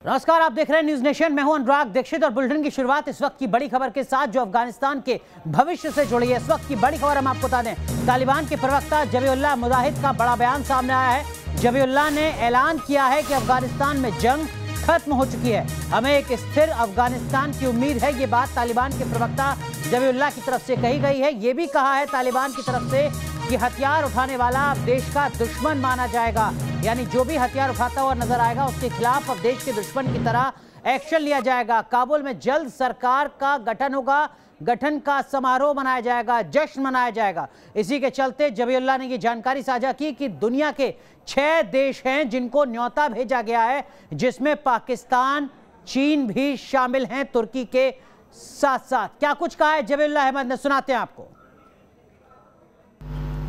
नमस्कार, आप देख रहे हैं न्यूज नेशन। मैं हूं अनुराग दीक्षित और बुलेटिन की शुरुआत इस वक्त की बड़ी खबर के साथ जो अफगानिस्तान के भविष्य से जुड़ी है। इस वक्त की बड़ी खबर हम आपको बता दें, तालिबान के प्रवक्ता जबीउल्लाह मुजाहिद का बड़ा बयान सामने आया है। जबीउल्लाह ने ऐलान किया है कि अफगानिस्तान में जंग खत्म हो चुकी है, हमें एक स्थिर अफगानिस्तान की उम्मीद है। ये बात तालिबान के प्रवक्ता जबीउल्लाह की तरफ से कही गई है। ये भी कहा है तालिबान की तरफ से कि हथियार उठाने वाला अब देश का दुश्मन माना जाएगा, यानी जो भी हथियार उठाता हुआ नजर आएगा उसके खिलाफ अब देश के दुश्मन की तरह एक्शन लिया जाएगा। काबुल में जल्द सरकार का गठन होगा, गठन का समारोह मनाया जाएगा, जश्न मनाया जाएगा। इसी के चलते जबीउल्लाह ने ये जानकारी साझा की कि दुनिया के 6 देश हैं जिनको न्योता भेजा गया है, जिसमें पाकिस्तान, चीन भी शामिल हैं, तुर्की के साथ साथ। क्या कुछ कहा है जबीउल्लाह अहमद ने, सुनाते हैं आपको।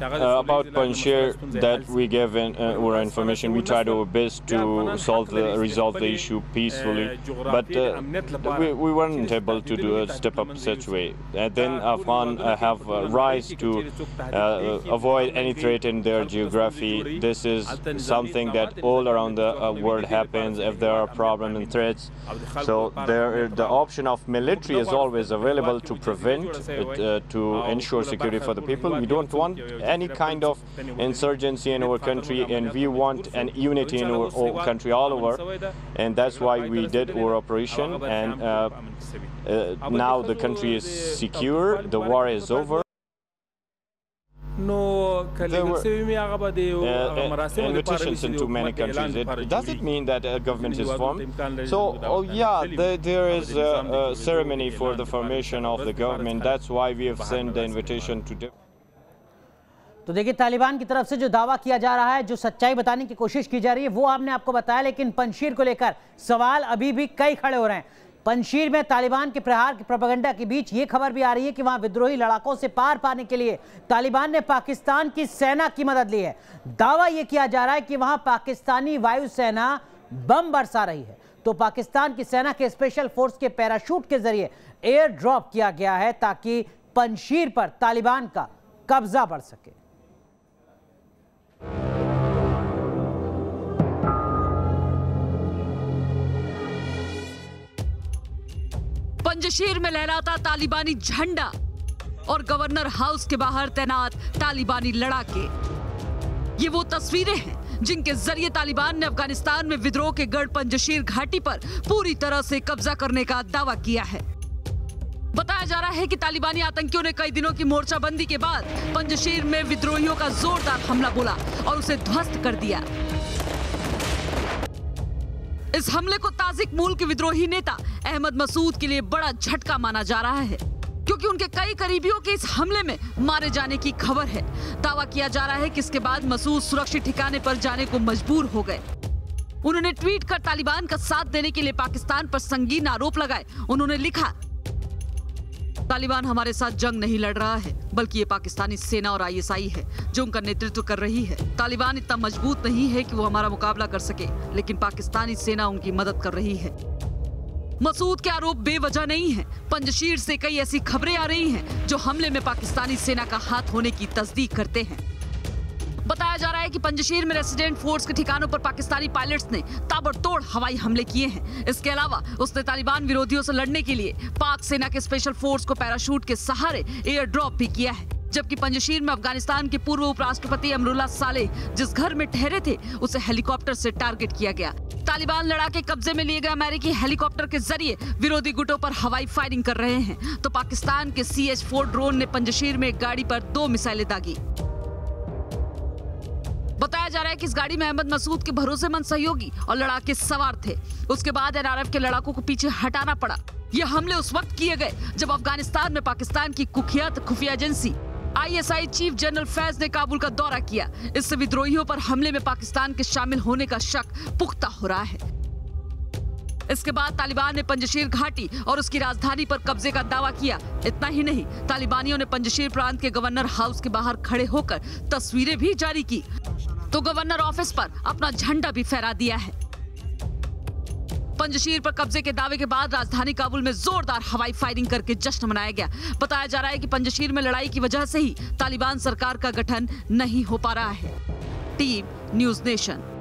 about Panjshir, that we gave our information. We tried our best to resolve the issue peacefully, but we weren't able to step up such way. And then Afghan have rise to avoid any threat in their geography. This is something that all around the world happens if there are problems and threats. So the option of military is always available to prevent it, to ensure security for the people. We don't want any kind of insurgency in our country, and we want an unity in our country all over, and that's why we did our operation. And now the country is secure, the war is over. There were invitations into many countries. Does it mean that a government is formed? So, there is a ceremony for the formation of the government. That's why we have sent the invitation to. तो देखिए, तालिबान की तरफ से जो दावा किया जा रहा है, जो सच्चाई बताने की कोशिश की जा रही है, वो हमने आपको बताया, लेकिन पंजशीर को लेकर सवाल अभी भी कई खड़े हो रहे हैं। पंजशीर में तालिबान के प्रहार की प्रोपेगेंडा के बीच ये खबर भी आ रही है कि वहां विद्रोही लड़ाकों से पार पाने के लिए तालिबान ने पाकिस्तान की सेना की मदद ली है। दावा यह किया जा रहा है कि वहां पाकिस्तानी वायुसेना बम बरसा रही है, तो पाकिस्तान की सेना के स्पेशल फोर्स के पैराशूट के जरिए एयर ड्रॉप किया गया है ताकि पंजशीर पर तालिबान का कब्जा बढ़ सके। पंजशीर में लहराता तालिबानी झंडा और गवर्नर हाउस के बाहर तैनात तालिबानी लड़ाके, ये वो तस्वीरें हैं जिनके जरिए तालिबान ने अफगानिस्तान में विद्रोह के गढ़ पंजशीर घाटी पर पूरी तरह से कब्जा करने का दावा किया है। बताया जा रहा है कि तालिबानी आतंकियों ने कई दिनों की मोर्चाबंदी के बाद पंजशीर में विद्रोहियों का जोरदार हमला बोला और उसे ध्वस्त कर दिया। इस हमले को ताजिक मूल के विद्रोही नेता अहमद मसूद के लिए बड़ा झटका माना जा रहा है, क्योंकि उनके कई करीबियों के इस हमले में मारे जाने की खबर है। दावा किया जा रहा है कि इसके बाद मसूद सुरक्षित ठिकाने पर जाने को मजबूर हो गए। उन्होंने ट्वीट कर तालिबान का साथ देने के लिए पाकिस्तान पर संगीन आरोप लगाए। उन्होंने लिखा, तालिबान हमारे साथ जंग नहीं लड़ रहा है, बल्कि ये पाकिस्तानी सेना और ISI है जो उनका नेतृत्व कर रही है। तालिबान इतना मजबूत नहीं है कि वो हमारा मुकाबला कर सके, लेकिन पाकिस्तानी सेना उनकी मदद कर रही है। मसूद के आरोप बेवजह नहीं है। पंजशीर से कई ऐसी खबरें आ रही हैं जो हमले में पाकिस्तानी सेना का हाथ होने की तस्दीक करते हैं। बताया जा रहा है कि पंजशीर में रेसिडेंट फोर्स के ठिकानों पर पाकिस्तानी पायलट्स ने ताबड़तोड़ हवाई हमले किए हैं। इसके अलावा उसने तालिबान विरोधियों से लड़ने के लिए पाक सेना के स्पेशल फोर्स को पैराशूट के सहारे एयर ड्रॉप भी किया है। जबकि पंजशीर में अफगानिस्तान के पूर्व उपराष्ट्रपति अमरुल्लाह सालेह जिस घर में ठहरे थे, उसे हेलीकॉप्टर से टारगेट किया गया। तालिबान लड़ाके कब्जे में लिए गए अमेरिकी हेलीकॉप्टर के जरिए विरोधी गुटों पर हवाई फायरिंग कर रहे हैं, तो पाकिस्तान के CH-4 ड्रोन ने पंजशीर में एक गाड़ी पर 2 मिसाइलें दागी। बताया जा रहा है कि इस गाड़ी में अहमद मसूद के भरोसेमंद सहयोगी और लड़ाके सवार थे। उसके बाद NRF के लड़ाकों को पीछे हटाना पड़ा। ये हमले उस वक्त किए गए जब अफगानिस्तान में पाकिस्तान की कुख्यात खुफिया agency ISI chief general Faiz ने काबुल का दौरा किया। इससे विद्रोहियों पर हमले में पाकिस्तान के शामिल होने का शक पुख्ता हो रहा है। इसके बाद तालिबान ने पंजशीर घाटी और उसकी राजधानी पर कब्जे का दावा किया। इतना ही नहीं, तालिबानियों ने पंजशीर प्रांत के गवर्नर हाउस के बाहर खड़े होकर तस्वीरें भी जारी की, तो गवर्नर ऑफिस पर अपना झंडा भी फहरा दिया है। पंजशीर पर कब्जे के दावे के बाद राजधानी काबुल में जोरदार हवाई फायरिंग करके जश्न मनाया गया। बताया जा रहा है कि पंजशीर में लड़ाई की वजह से ही तालिबान सरकार का गठन नहीं हो पा रहा है। Team news nation.